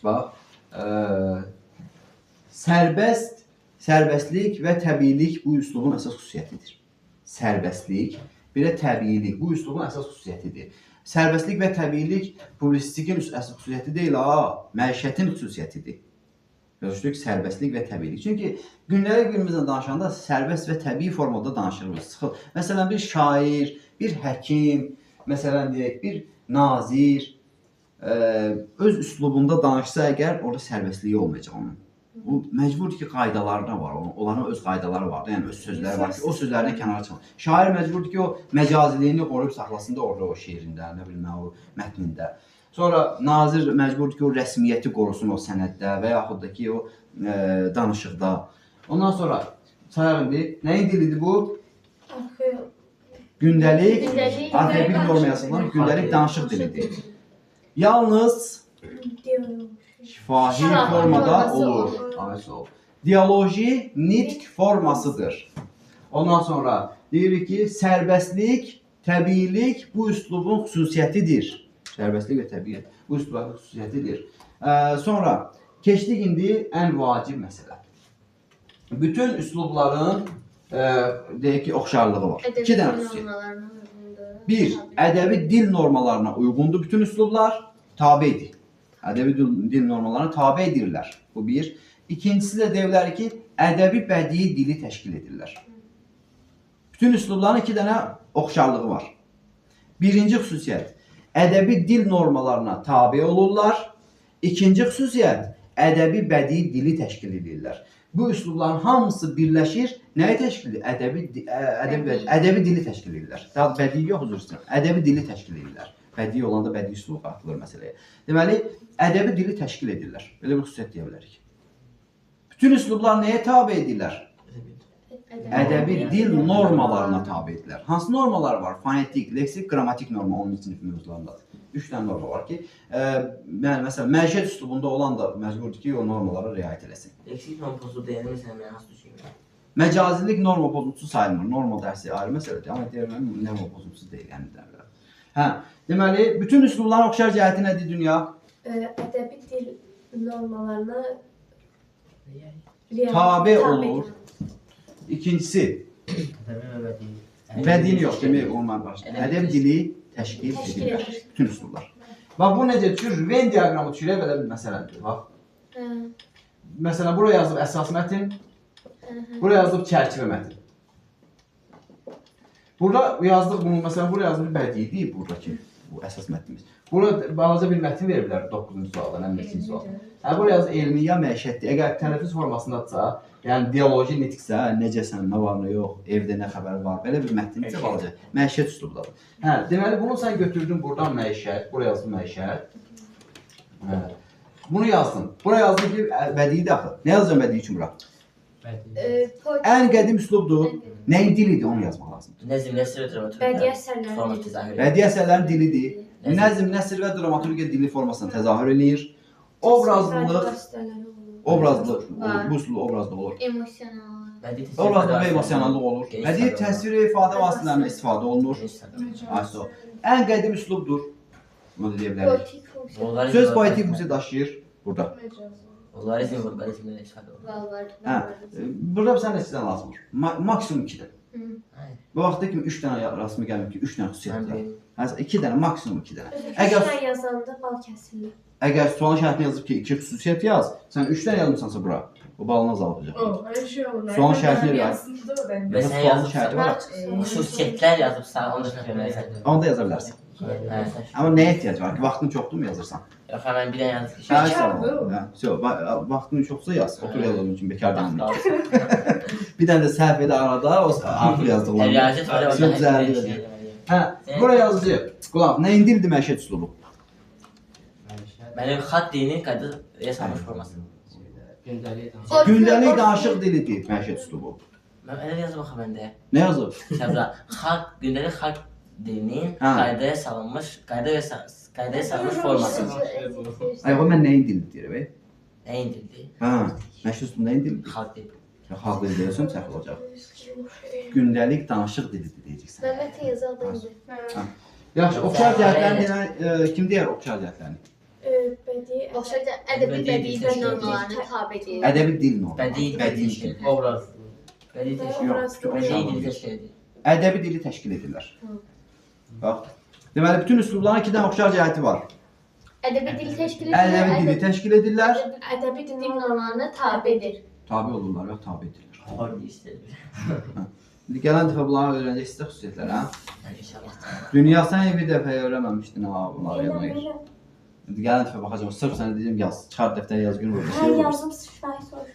Bax, sərbəstlik və təbiilik bu üslubun əsas xüsusiyyətidir. Sərbəstlik, bir də təbiilik bu üslubun əsas xüsusiyyətidir. Sərbəstlik və təbiilik publisistikin əsas xüsusiyyəti deyil, məişətin xüsusiyyətidir. Görüşdük, sərbəstlik və təbiilik. Çünki gündəlik birimizlə danışanda sərbəst və təbii formada danışırıq. Məsələn, bir şair, bir həkim, məsələn, deyək, bir nazir öz üslubunda danışsa əgər, orada sərbəstliyi olmayacaq onun. O məcburdur ki, qaydalarına var, onların öz qaydaları var, yəni öz sözləri var ki, o sözlərdən kənara çıxın. Şair məcburdur ki, o məcaziliyini qoruyub saxlasın da orada o şeirində, nə bilim, o mətnində. Sonra nazir məcburdur ki, o rəsmiyyəti qorusun o sənəddə və yaxud da ki, o danışıqda. Ondan sonra sayaq indi, nəyin dilidir bu? Gündəlik, arxaik normayasından gündəlik danışıq dilidir. Yalnız şifahi formada olur. Diyaloji nitq formasıdır. Ondan sonra deyirik ki, sərbəstlik, təbiilik bu üslubun xüsusiyyətidir. Sərbəstlik və təbiilik bu üslubun xüsusiyyətidir. Sonra keçdik indi ən vacib məsələ. Bütün üslubların deyək ki, oxşarlığı var. İki dənə xüsusiyyət. Bir, ədəbi dil normalarına uyğundur bütün üslublar, tabidir. Ədəbi dil normalarına tabi edirlər. Bu bir. İkincisi də deyirlər ki, ədəbi bədii dili təşkil edirlər. Bütün üslubların iki dənə oxşarlığı var. Birinci xüsusiyyət, ədəbi dil normalarına tabi olurlar. İkinci xüsusiyyət, ədəbi bədii dili təşkil edirlər. Bu üslubların hamısı birləşir, nəyi təşkil edir? Ədəbi dili təşkil edirlər. Daha bədii yox, üzr istəyirəm. Ədəbi dili təşkil edirlər. Bədii olanda bədii üslub qatılır məsələyə. Deməli, ədəbi dili təşkil edirlər. Belə bir xüsusiyyət deyə bilərik. Bütün üslublar nəyə tabi edirlər? Ədəbi dil normalarına tabi edirlər. Hansı normalar var? Fonetik, leksik, qrammatik norma onun sinif mövzularındadır. 3 dənə norma var ki, məsələn, məişət üslubunda olan da məcburdur ki, o normalara riayət eləsin. Leksik norma pozuntusu deyəndə məsələn, mən hansı düşünürəm? Məcazilik norma pozuntusu sayılmır. Norma dərsi ayrı məsələdir. Amma deyirəm, norma pozuntusu deyil. Deməli, bütün üslubların oxşar cəhəti nədir dünya? Ədəbi dil normalarına tabi olur. İkincisi, bədii yox, demək olmaz başlayır. Ədəbi dili təşkil edirlər. Bütün üslublar. Bax, bu necə düşür? Venn diaqramı düşürək belə bir məsələdir. Bax. Məsələn, buraya yazılıb əsas mətin, buraya yazılıb çərçivə mətin. Burada yazdıq bunu, məsələn, buraya yazılıb bədiidir, buradakı bu əsas mətnimiz. Burada balaca bir mətin veriblər 9-cu sualda, nə 5-ci sualda. Buraya yazılıb elmi ya məişətdir. Əgər tələffüz formasındadsa, yəni diyaloji nitqsə, necəsən, nə var, nə yox, evdə nə xəbər var, belə bir mətnimizə balaca. Məişət üslubdadır. Deməli, bunu sən götürdün buradan məişət, buraya yazdın məişət. Bunu yazdın. Buraya yazdın ki, bədiidir axı. Nə yazacağım bədii üçün bura? Ən qədim üslubdur. Nəyin dilidir, onu yazmaq lazımdır. Nəzm, nəsr və dramaturgiya bədii əsərlərin dilidir. Nəzm, nəsr və dramaturgiya dili formasına təzahür eləyir. Obrazlılıq, bu üslub obrazlıq olur. Obrazlıq və emosionallıq olur. Bədii təsviri ifadə vasitələrindən istifadə olunur. Ən qədim üslubdur. Bunu da deyə bilərik. Söz poetik funksiya daşıyır burada. Onları simvolizmdən istifadə olunur. Burada bir sənə sizdən lazımdır. Maksimum 2 dənə. Bu vaxtda kimi 3 dənə rasmı gəlmir ki, 3 dənə xüsusiyyət var. 2 dənə, maksimum 2 dənə. 3 dənə yazanda bal kəsilir. Əgər sualın şərtini yazıb ki, 2 xüsusiyyət yaz, sən 3 dənə yazmışsansa bura, o balını azaldacaq. Sualın şərtini yaz. Sualın şərti var. Xüsusiyyətlər yazıbsa, onu da söyləməlisən. Onu da yaza bilərsən. Amma nəyə ehtiyac var ki, vaxtın çoxdur mu yazırsan? Yox, mən bir dənə yazdım. Vaxtın çoxsa yaz, otur yazılır üçün bekar dənmir. Bir dənə də səhv edə arada, o artıq yazdıqlarını. Buraya yazıcı, qulaq, nəyin dilidir məişət üslubu? Mənim xat dilinin qayda yasalmış forması. Gündəlik danışıq dilidir məişət üslubu. Mən elə yazıb axı məndə. Nə yazıb? Səbra, gündəlik xalq dilinin qaydaya salınmış forması. Ayaq, mən nəyin dilidir deyirəm, Nəyin dilidir? Məşhur üslub nəyin dilidir? Xalq dili. Xalq dili deyəsən, səhv olacaq. Gündəlik danışıq dilidir deyəcəksən. Məmmətin yazaldı. Yaxşı, oxşar cəhətlərini kim deyər oxşar cəhətlərini? Bədii Başlıca ədəbi bədii dil normalarına tabedir. Ədəbi dil normu. Bədii dil Bədii təşkil dil. edir. Obraz. Bədii təşkil Yox, çox Bədii aşağı dil olur. təşkil edir. Ədəbi dili təşkil edirlər. Bax. Deməli bütün üslubların 2 dənə oxşar cəhəti var. Ədəbi dil təşkil edir. Ədəbi dili təşkil edirlər. Ədəbi dil dil normalarına tabedir. Tabe olurlar və tabe edirlər. Harbi istəyir. İndi gələn dəfə bunları öyrənəcəksiniz xüsusiyyətlər, hə? İnşallah. Dünya sən bir dəfə öyrənməmişdin ha bunları yazmayı. İndi gələn dəfə baxacağam. Sırf sənə deyəcəm yaz. Çıxar dəftərə yaz gün Hə, vurdu. yazdım şifahi soruş.